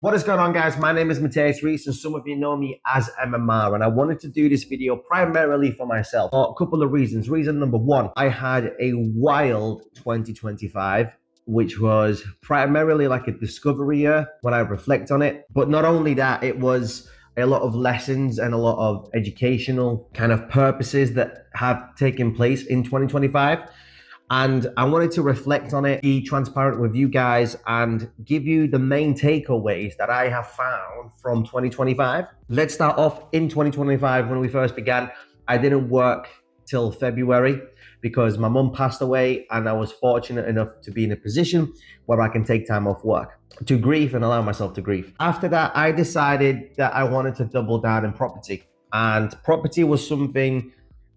What is going on, guys? My name is Mateus Reese, and some of you know me as MMR. And I wanted to do this video primarily for myself for a couple of reasons. Reason number one, I had a wild 2025, which was primarily like a discovery year when I reflect on it. But not only that, it was a lot of lessons and a lot of educational kind of purposes that have taken place in 2025. And I wanted to reflect on it, be transparent with you guys, and give you the main takeaways that I have found from 2025. Let's start off in 2025. When we first began, I didn't work till February because my mum passed away, and I was fortunate enough to be in a position where I can take time off work to grieve and allow myself to grieve. After that, I decided that I wanted to double down in property, and property was something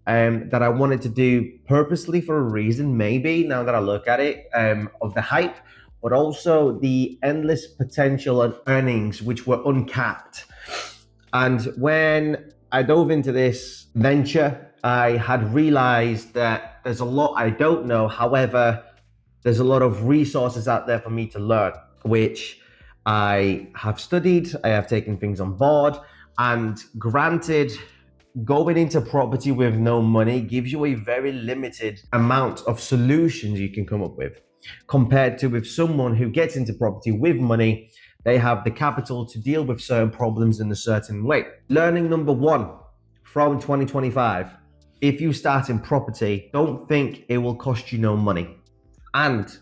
that I wanted to do purposely for a reason, maybe now that I look at it, of the hype, but also the endless potential and earnings which were uncapped. And when I dove into this venture, I had realized that there's a lot I don't know. However, there's a lot of resources out there for me to learn, which I have studied, I have taken things on board, and granted, going into property with no money gives you a very limited amount of solutions you can come up with, compared to with someone who gets into property with money. They have the capital to deal with certain problems in a certain way. Learning number one from 2025: if you start in property, don't think it will cost you no money. And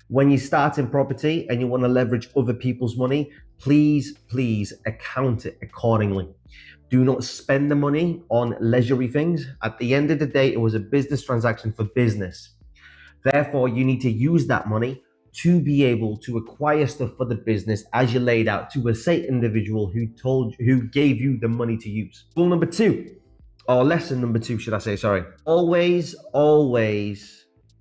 when you start in property and you want to leverage other people's money, please account it accordingly. Do not spend the money on leisurely things. At the end of the day, it was a business transaction for business. Therefore, you need to use that money to be able to acquire stuff for the business as you laid out to a safe individual who gave you the money to use. Rule number two, or lesson number two, should I say, sorry. Always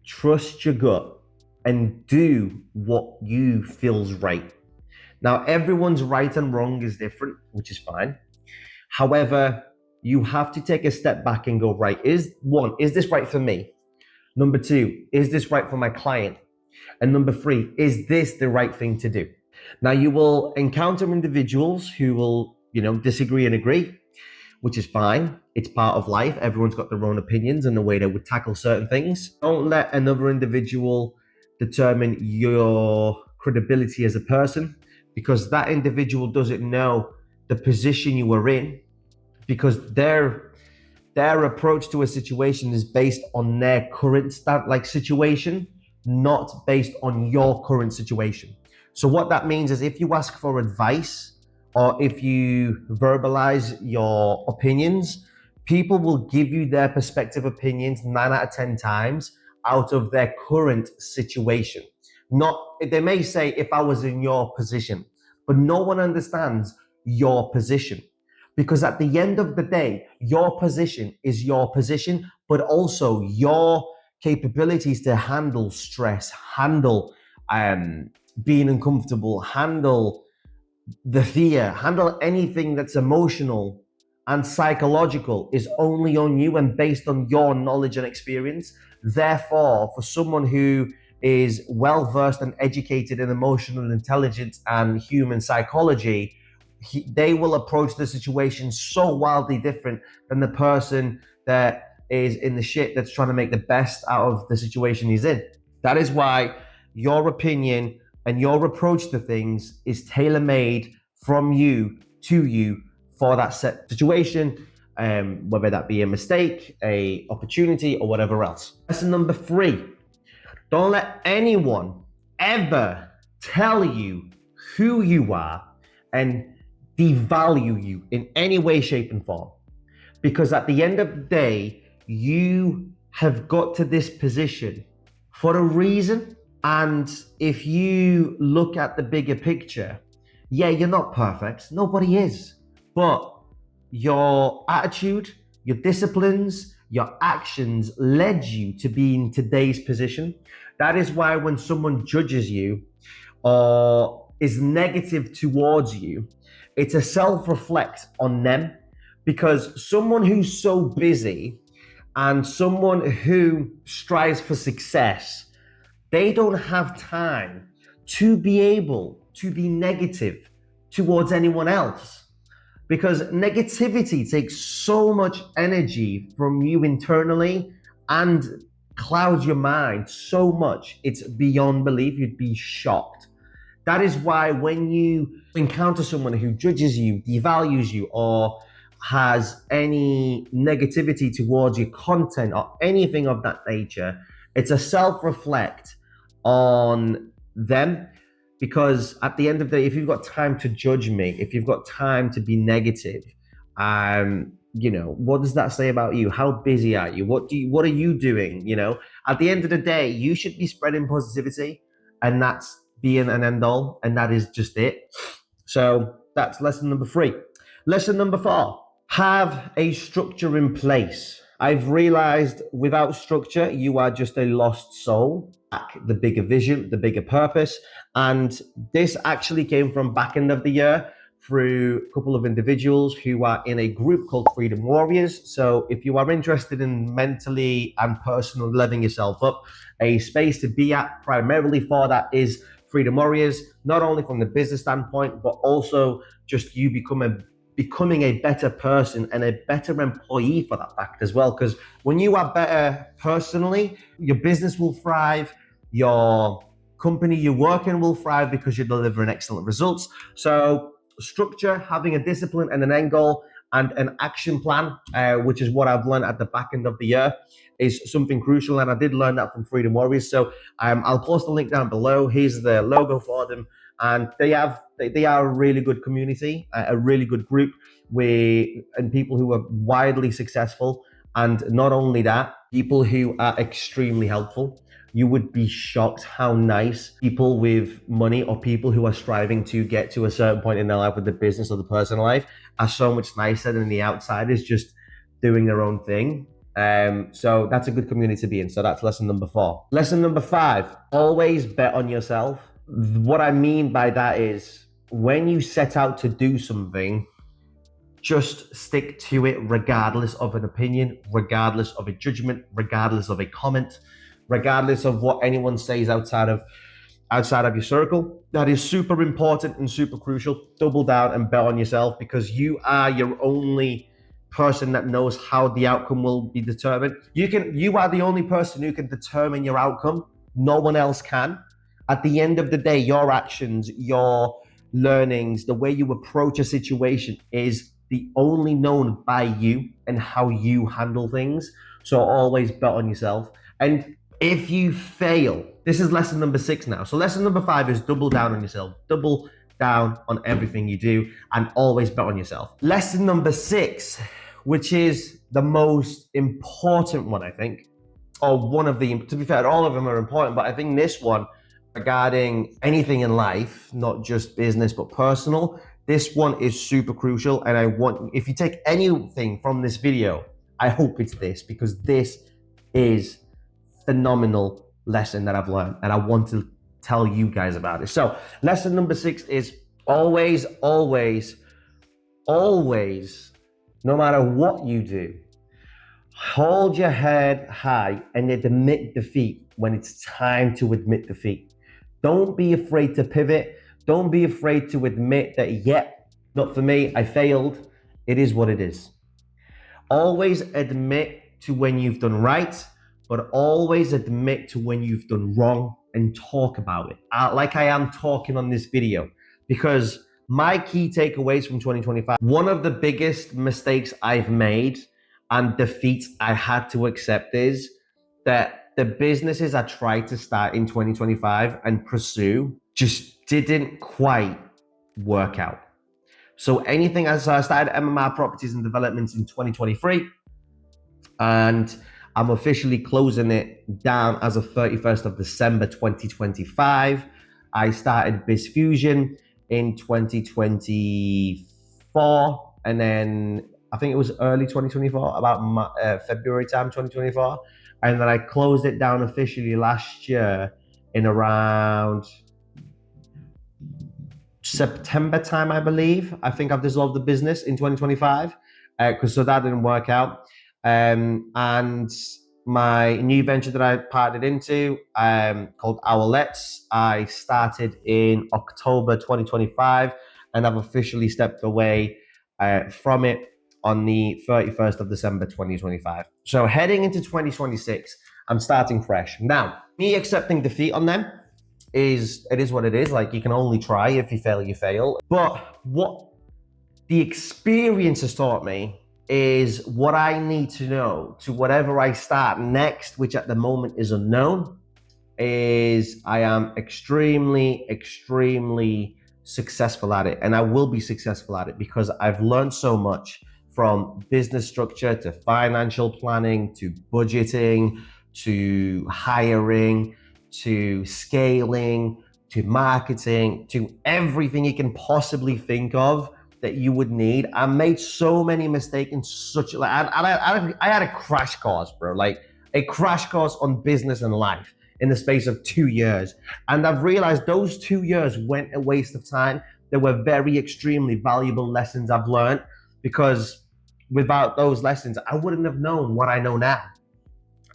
trust your gut and do what you feels right. Now, everyone's right and wrong is different, which is fine. However, you have to take a step back and go, right, is this right for me? Number two, is this right for my client? And number three, is this the right thing to do? Now, you will encounter individuals who will, disagree and agree, which is fine. It's part of life. Everyone's got their own opinions and the way they would tackle certain things. Don't let another individual determine your credibility as a person, because that individual doesn't know the position you were in, because their approach to a situation is based on their current situation, not based on your current situation. So what that means is, if you ask for advice or if you verbalize your opinions, people will give you their perspective opinions 9 out of 10 times out of their current situation. They may say, if I was in your position, but no one understands your position, because at the end of the day, your position is your position, but also your capabilities to handle stress, handle being uncomfortable, handle the fear, handle anything that's emotional and psychological is only on you and based on your knowledge and experience. Therefore, for someone who is well versed and educated in emotional intelligence and human psychology, they will approach the situation so wildly different than the person that is in the shit that's trying to make the best out of the situation he's in. That is why your opinion and your approach to things is tailor-made from you to you for that set situation, whether that be a mistake, a opportunity, or whatever else. Lesson number three: don't let anyone ever tell you who you are and devalue you in any way, shape, and form. Because at the end of the day, you have got to this position for a reason. And if you look at the bigger picture, yeah, you're not perfect. Nobody is. But your attitude, your disciplines, your actions led you to be in today's position. That is why when someone judges you or is negative towards you, it's a self-reflect on them, because someone who's so busy and someone who strives for success, they don't have time to be able to be negative towards anyone else, because negativity takes so much energy from you internally and clouds your mind so much, it's beyond belief. You'd be shocked. That is why when you encounter someone who judges you, devalues you, or has any negativity towards your content or anything of that nature, it's a self-reflect on them. Because at the end of the day, if you've got time to judge me, if you've got time to be negative, what does that say about you? How busy are you? What are you doing? At the end of the day, you should be spreading positivity, and that's being an end all, and that is just it. So that's lesson number 3. Lesson number 4, have a structure in place. I've realized without structure, you are just a lost soul. The bigger vision, the bigger purpose. And this actually came from back end of the year through a couple of individuals who are in a group called Freedom Warriors. So if you are interested in mentally and personally leveling yourself up, a space to be at primarily for that is Freedom Warriors, not only from the business standpoint, but also just you becoming a better person and a better employee for that fact as well. Because when you are better personally, your business will thrive, your company you're working will thrive because you're delivering excellent results. So structure, having a discipline and an end goal and an action plan, which is what I've learned at the back end of the year, is something crucial. And I did learn that from Freedom Warriors. So I'll post a link down below. Here's the logo for them. And they are a really good community, a really good group and people who are widely successful. And not only that, people who are extremely helpful. You would be shocked how nice people with money or people who are striving to get to a certain point in their life with the business or the personal life are so much nicer than the outsiders just doing their own thing. So that's a good community to be in. So that's lesson number 4. Lesson number 5, always bet on yourself. What I mean by that is when you set out to do something, just stick to it regardless of an opinion, regardless of a judgment, regardless of a comment, regardless of what anyone says outside of your circle. That is super important and super crucial. Double down and bet on yourself, because you are your only person that knows how the outcome will be determined. You are the only person who can determine your outcome. No one else can. At the end of the day, your actions, your learnings, the way you approach a situation is the only known by you and how you handle things. So always bet on yourself. And if you fail, this is lesson number 6 now. So lesson number 5 is double down on yourself. Double down on everything you do and always bet on yourself. Lesson number 6, which is the most important one, I think, or one of the, to be fair, all of them are important, but I think this one regarding anything in life, not just business, but personal, this one is super crucial. And if you take anything from this video, I hope it's this, because this is phenomenal lesson that I've learned and I want to tell you guys about it. So lesson number 6 is always, always, always, no matter what you do, hold your head high and admit defeat when it's time to admit defeat. Don't be afraid to pivot. Don't be afraid to admit that, not for me, I failed. It is what it is. Always admit to when you've done right, but always admit to when you've done wrong and talk about it. Like I am talking on this video, because my key takeaways from 2025, one of the biggest mistakes I've made and defeats I had to accept is that the businesses I tried to start in 2025 and pursue just didn't quite work out. So anything, as I started MMR Properties and Developments in 2023, and I'm officially closing it down as of 31st of December 2025. I started BizFusion in 2024, and then I think it was early 2024, about February time 2024, and then I closed it down officially last year in around September time, I believe. I think I've dissolved the business in 2025 so that didn't work out. And my new venture that I partnered into called Our Let's, I started in October 2025. and I've officially stepped away from it on the 31st of December 2025. So heading into 2026, I'm starting fresh. Now, me accepting defeat on them is what it is. Like, you can only try. If you fail, you fail. But what the experience has taught me is what I need to know to whatever I start next, which at the moment is unknown, is I am extremely, extremely successful at it. And I will be successful at it because I've learned so much, from business structure to financial planning to budgeting to hiring to scaling to marketing to everything you can possibly think of that you would need. I made so many mistakes in such like I had a crash course, bro, like a crash course on business and life in the space of 2 years. And I've realized those 2 years went a waste of time. There were very extremely valuable lessons I've learned, because without those lessons, I wouldn't have known what I know now.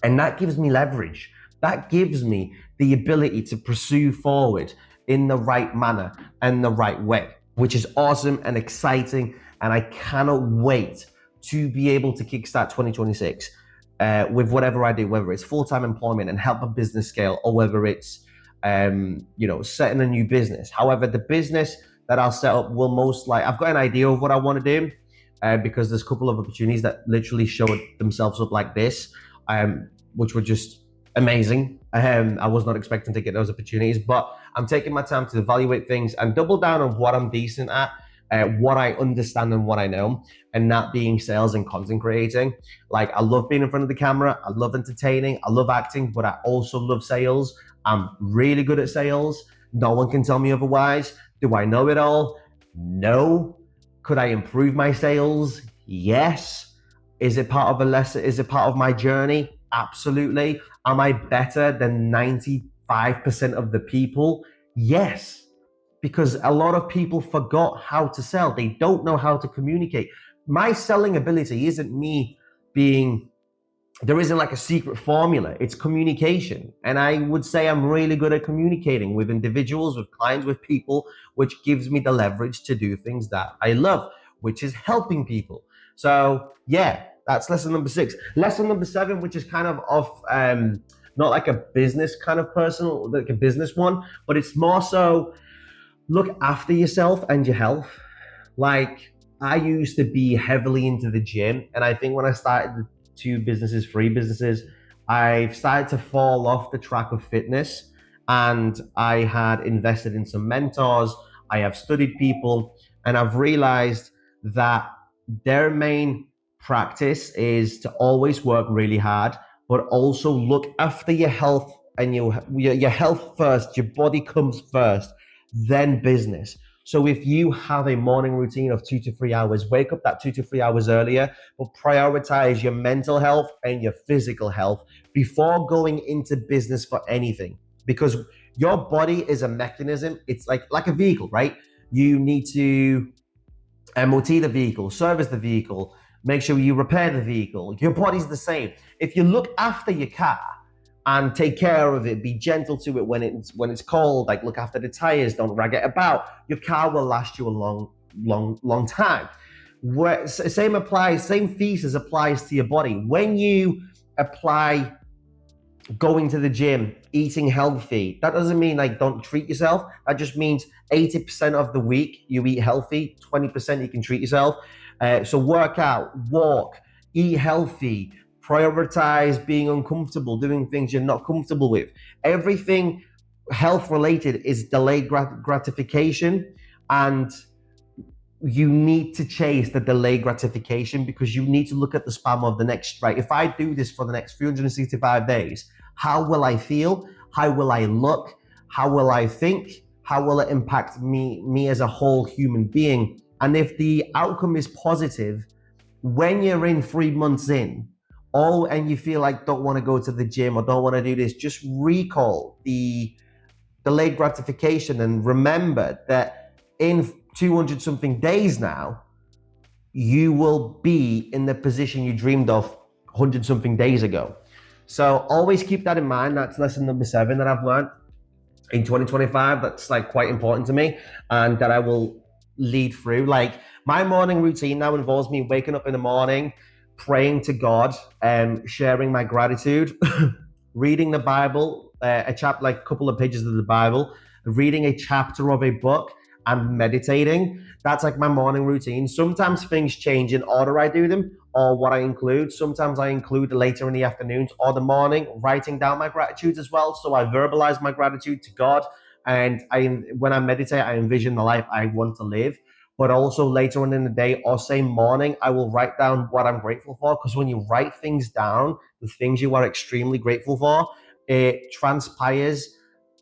And that gives me leverage. That gives me the ability to pursue forward in the right manner and the right way, which is awesome and exciting. And I cannot wait to be able to kickstart 2026 with whatever I do, whether it's full-time employment and help a business scale, or whether it's setting a new business. However, the business that I'll set up will most likely, I've got an idea of what I want to do, because there's a couple of opportunities that literally showed themselves up like this, which were just amazing. I was not expecting to get those opportunities, but I'm taking my time to evaluate things and double down on what I'm decent at, what I understand and what I know, and that being sales and content creating. Like, I love being in front of the camera, I love entertaining, I love acting, but I also love sales. I'm really good at sales. No one can tell me otherwise. Do I know it all? No. Could I improve my sales? Yes. Is it part of a lesson? Is it part of my journey? Absolutely. Am I better than 95% of the people? Yes. Because a lot of people forgot how to sell. They don't know how to communicate. My selling ability isn't me being, there isn't like a secret formula. It's communication. And I would say I'm really good at communicating with individuals, with clients, with people, which gives me the leverage to do things that I love, which is helping people. So yeah, that's lesson number 6. Lesson number 7, which is kind of off, not like a business kind of person, like a business one, but it's more so, look after yourself and your health. Like, I used to be heavily into the gym, and I think when I started the 2 businesses, 3 businesses, I've started to fall off the track of fitness. And I had invested in some mentors, I have studied people, and I've realized that their main practice is to always work really hard, but also look after your health, and your health first. Your body comes first, then business. So if you have a morning routine of 2 to 3 hours, wake up that 2 to 3 hours earlier, but prioritize your mental health and your physical health before going into business for anything. Because your body is a mechanism. It's like a vehicle, right? You need to MOT the vehicle, service the vehicle, make sure you repair the vehicle. Your body's the same. If you look after your car and take care of it, be gentle to it when it's cold, like look after the tires, don't rag it about, your car will last you a long time. Same thesis applies to your body. When you apply going to the gym, eating healthy, that doesn't mean like don't treat yourself. That just means 80% of the week you eat healthy, 20% you can treat yourself. So work out, walk, eat healthy, prioritize being uncomfortable, doing things you're not comfortable with. Everything health related is delayed gratification, and you need to chase the delayed gratification, because you need to look at the span of the next, right? If I do this for the next 365 days, how will I feel? How will I look? How will I think? How will it impact me as a whole human being? And if the outcome is positive, when you're in 3 months in, and you feel like don't want to go to the gym or don't want to do this, just recall the delayed gratification and remember that in 200 something days now, you will be in the position you dreamed of 100 something days ago. So always keep that in mind. That's lesson number 7 that I've learned in 2025. That's like quite important to me, and that I will lead through. Like my morning routine now involves me waking up in the morning, praying to God, sharing my gratitude, reading the Bible, a chapter, like a couple of pages of the Bible, reading a chapter of a book, and meditating. That's like my morning routine. Sometimes things change in order I do them or what I include. Sometimes I include later in the afternoons or the morning, writing down my gratitude as well. So I verbalize my gratitude to God. And when I meditate, I envision the life I want to live. But also later on in the day or same morning, I will write down what I'm grateful for. Because when you write things down, the things you are extremely grateful for, it transpires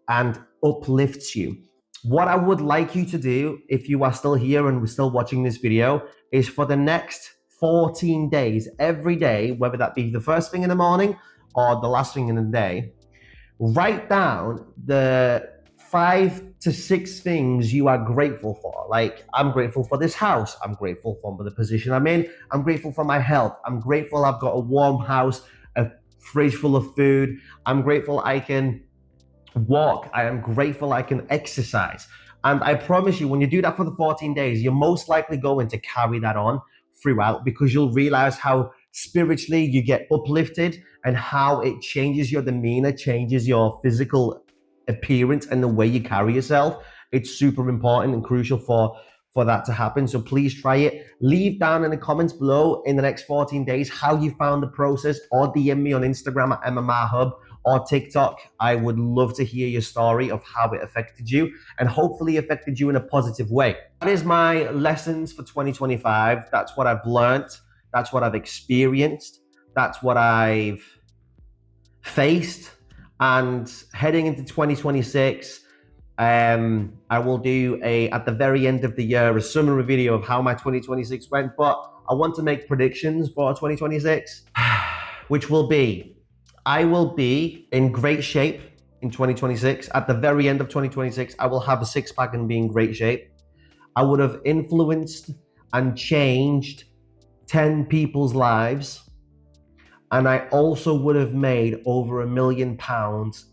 and uplifts you. What I would like you to do, if you are still here and we're still watching this video, is for the next 14 days, every day, whether that be the first thing in the morning or the last thing in the day, write down the 5 to 6 things you are grateful for. Like, I'm grateful for this house. I'm grateful for the position I'm in. I'm grateful for my health. I'm grateful I've got a warm house, a fridge full of food. I'm grateful I can walk. I am grateful I can exercise. And I promise you, when you do that for the 14 days, you're most likely going to carry that on throughout, because you'll realize how spiritually you get uplifted and how it changes your demeanor, changes your physical appearance and the way you carry yourself. It's super important and crucial for that to happen. So please try it. Leave down in the comments below in the next 14 days how you found the process, or DM me on Instagram at MMR Hub or TikTok. I would love to hear your story of how it affected you, and hopefully affected you in a positive way. That is my lessons for 2025. That's what I've learned. That's what I've experienced. That's what I've faced. And heading into 2026, I will do at the very end of the year, a summary video of how my 2026 went. But I want to make predictions for 2026, which will be, I will be in great shape in 2026. At the very end of 2026, I will have a six-pack and be in great shape. I would have influenced and changed 10 people's lives. And I also would have made over £1 million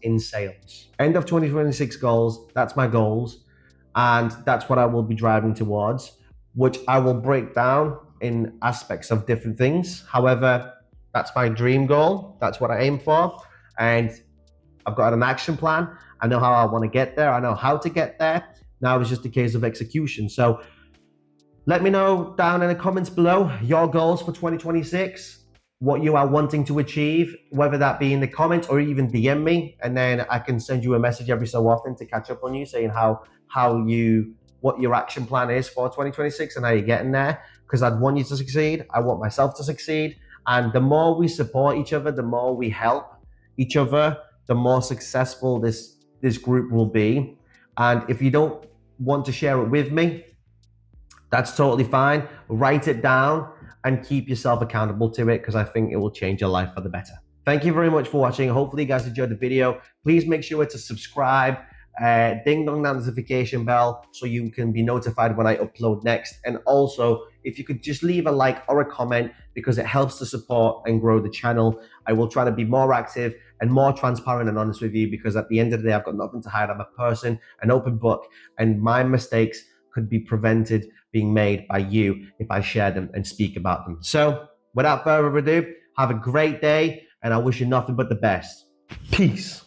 in sales. End of 2026 goals, that's my goals. And that's what I will be driving towards, which I will break down in aspects of different things. However, that's my dream goal. That's what I aim for. And I've got an action plan. I know how I want to get there. I know how to get there. Now it's just a case of execution. So let me know down in the comments below your goals for 2026, what you are wanting to achieve, whether that be in the comments or even DM me. And then I can send you a message every so often to catch up on you, saying what your action plan is for 2026 and how you're getting there. Because I'd want you to succeed. I want myself to succeed. And the more we support each other, the more we help each other, the more successful this group will be. And if you don't want to share it with me, that's totally fine. Write it down and keep yourself accountable to it, because I think it will change your life for the better. Thank you very much for watching. Hopefully you guys enjoyed the video. Please make sure to subscribe, ding dong that notification bell so you can be notified when I upload next. And also, if you could just leave a like or a comment, because it helps to support and grow the channel. I will try to be more active and more transparent and honest with you, because at the end of the day, I've got nothing to hide. I'm a person, an open book, and my mistakes could be prevented being made by you if I share them and speak about them. So without further ado, have a great day, and I wish you nothing but the best. Peace.